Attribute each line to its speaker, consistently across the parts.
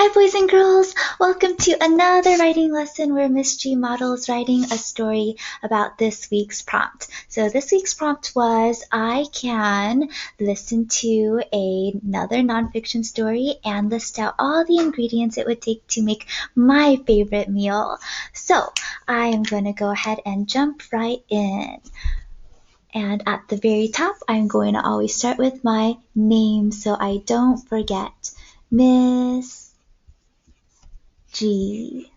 Speaker 1: Hi boys and girls! Welcome to another writing lesson where Miss G models writing a story about this week's prompt. So this week's prompt was, I can listen to another nonfiction story and list out all the ingredients it would take to make my favorite meal. So I am going to go ahead and jump right in. And at the very top, I'm going to always start with my name so I don't forget. Miss G.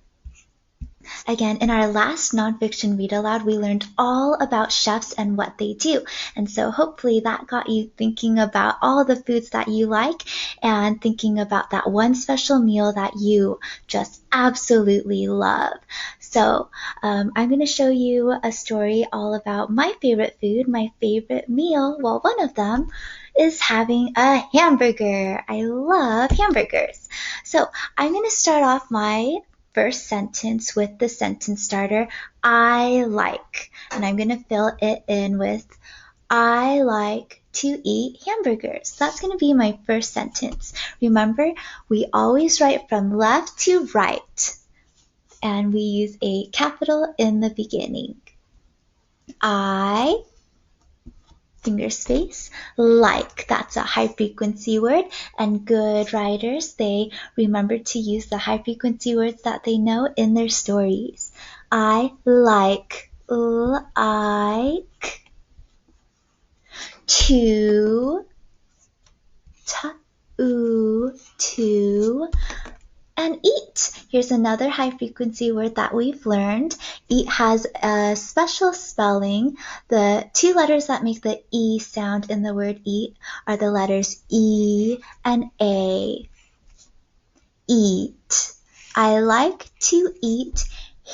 Speaker 1: Again, in our last nonfiction read aloud, we learned all about chefs and what they do. And so hopefully that got you thinking about all the foods that you like and thinking about that one special meal that you just absolutely love. So I'm going to show you a story all about my favorite food, my favorite meal. Well, one of them is having a hamburger. I love hamburgers. So I'm going to start off my first sentence with the sentence starter, I like. And I'm going to fill it in with, I like to eat hamburgers. That's going to be my first sentence. Remember, we always write from left to right. And we use a capital in the beginning. I, finger space, like. That's a high frequency word, and good writers, they remember to use the high frequency words that they know in their stories. I like to and eat. Here's another high frequency word that we've learned. Eat has a special spelling. The two letters that make the E sound in the word eat are the letters E and A. Eat. I like to eat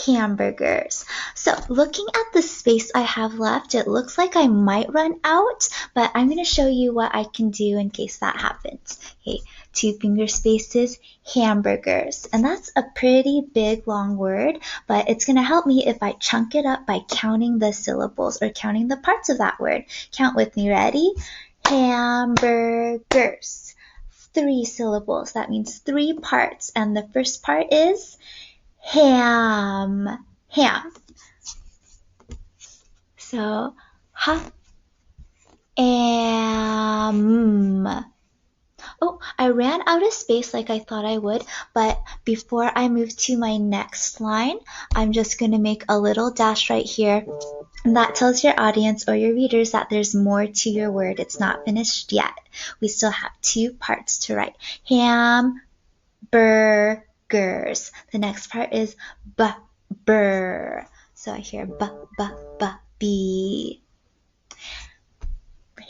Speaker 1: hamburgers. So looking at the space I have left, it looks like I might run out, but I'm going to show you what I can do in case that happens. Okay, two finger spaces, hamburgers. And that's a pretty big long word, but it's going to help me if I chunk it up by counting the syllables or counting the parts of that word. Count with me, ready? Hamburgers. 3 syllables. That means 3 parts. And the first part is ham. So, am. Oh, I ran out of space like I thought I would, but before I move to my next line, I'm just going to make a little dash right here. And that tells your audience or your readers that there's more to your word. It's not finished yet. We still have 2 parts to write. Hamburgers. The next part is burr. So I hear b.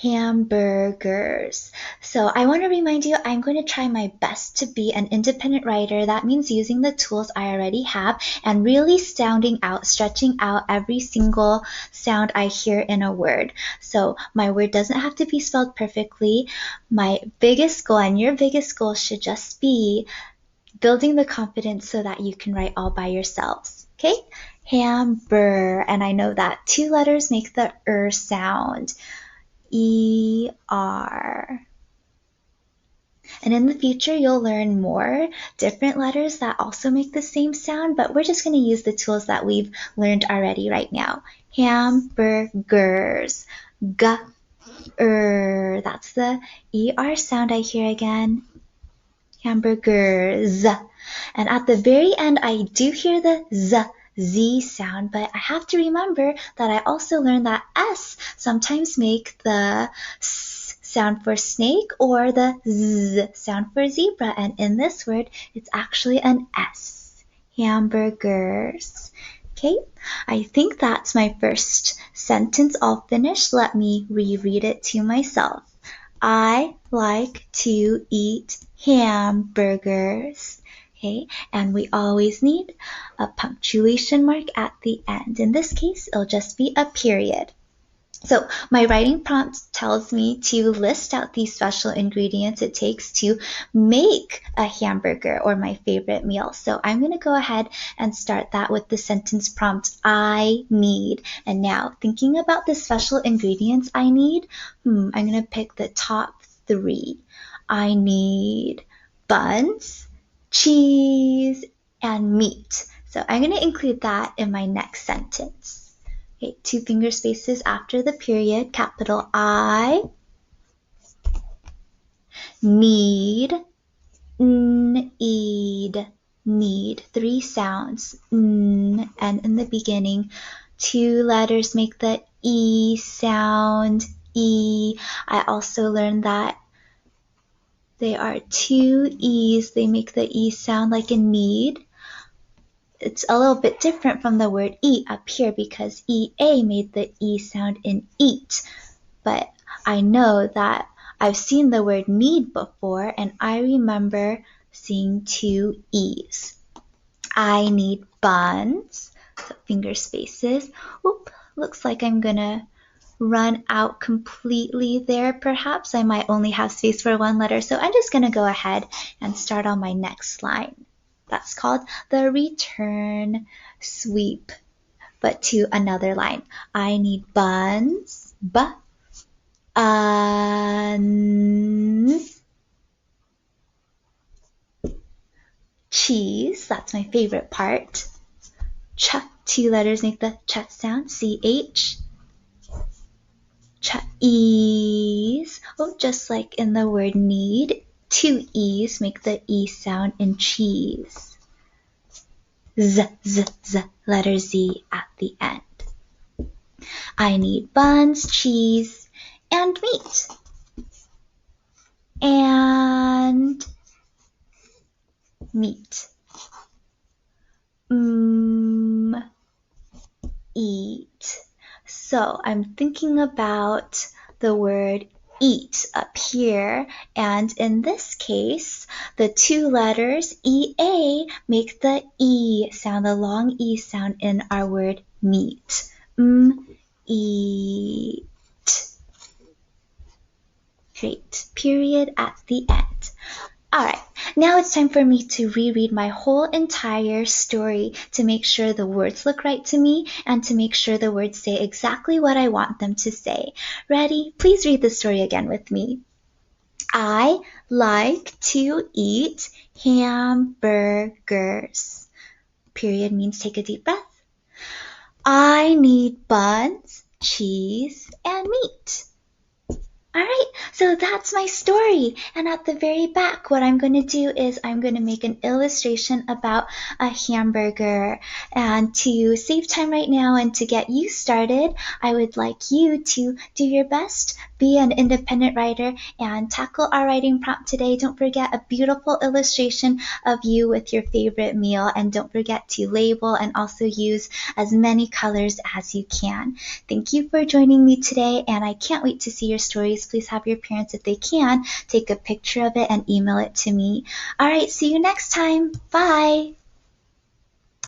Speaker 1: Hamburgers. So I want to remind you, I'm going to try my best to be an independent writer. That means using the tools I already have and really stretching out every single sound I hear in a word. So my word doesn't have to be spelled perfectly. My biggest goal and your biggest goal should just be building the confidence so that you can write all by yourselves. Okay? Hamburger. And I know that 2 letters make the sound. E-R. And in the future, you'll learn more different letters that also make the same sound, but we're just going to use the tools that we've learned already right now. Hamburgers. That's the E-R sound I hear again. Hamburgers. And at the very end, I do hear the Z sound, but I have to remember that I also learned that S sometimes make the S sound for snake or the Z sound for zebra, and in this word, it's actually an S. Hamburgers. Okay, I think that's my first sentence all finished. Let me reread it to myself. I like to eat hamburgers. Okay, and we always need a punctuation mark at the end. In this case, it'll just be a period. So my writing prompt tells me to list out these special ingredients it takes to make a hamburger or my favorite meal. So I'm going to go ahead and start that with the sentence prompt, I need. And now thinking about the special ingredients I need, I'm going to pick the top 3. I need buns, cheese, and meat. So I'm going to include that in my next sentence. Okay, 2 finger spaces after the period, capital I need, need, 3 sounds, and in the beginning, 2 letters make the E sound, E. I also learned that they are 2 E's, they make the E sound like a need. It's a little bit different from the word eat up here because EA made the E sound in eat. But I know that I've seen the word need before, and I remember seeing 2 E's. I need buns, so finger spaces. Oop, looks like I'm gonna run out completely there. Perhaps I might only have space for 1 letter, so I'm just gonna go ahead and start on my next line. That's called the return sweep, but to another line. I need buns, buns, cheese, that's my favorite part. Ch, 2 letters make the ch sound, CH. Cheese, oh, just like in the word need, 2 E's make the E sound in cheese. Z, z, z, letter Z at the end. I need buns, cheese, and meat. And meat. Eat. So I'm thinking about the word eat up here, and in this case, the 2 letters EA make the E sound, the long E sound in our word meat. Eat. Great. Period at the end. Alright, now it's time for me to reread my whole entire story to make sure the words look right to me and to make sure the words say exactly what I want them to say. Ready? Please read the story again with me. I like to eat hamburgers. Period means take a deep breath. I need buns, cheese, and meat. Alright, so that's my story. And at the very back, what I'm going to do is I'm going to make an illustration about a hamburger. And to save time right now and to get you started, I would like you to do your best, be an independent writer, and tackle our writing prompt today. Don't forget a beautiful illustration of you with your favorite meal. And don't forget to label and also use as many colors as you can. Thank you for joining me today, and I can't wait to see your stories. Please have your parents, if they can, take a picture of it and email it to me. All right, see you next time. Bye.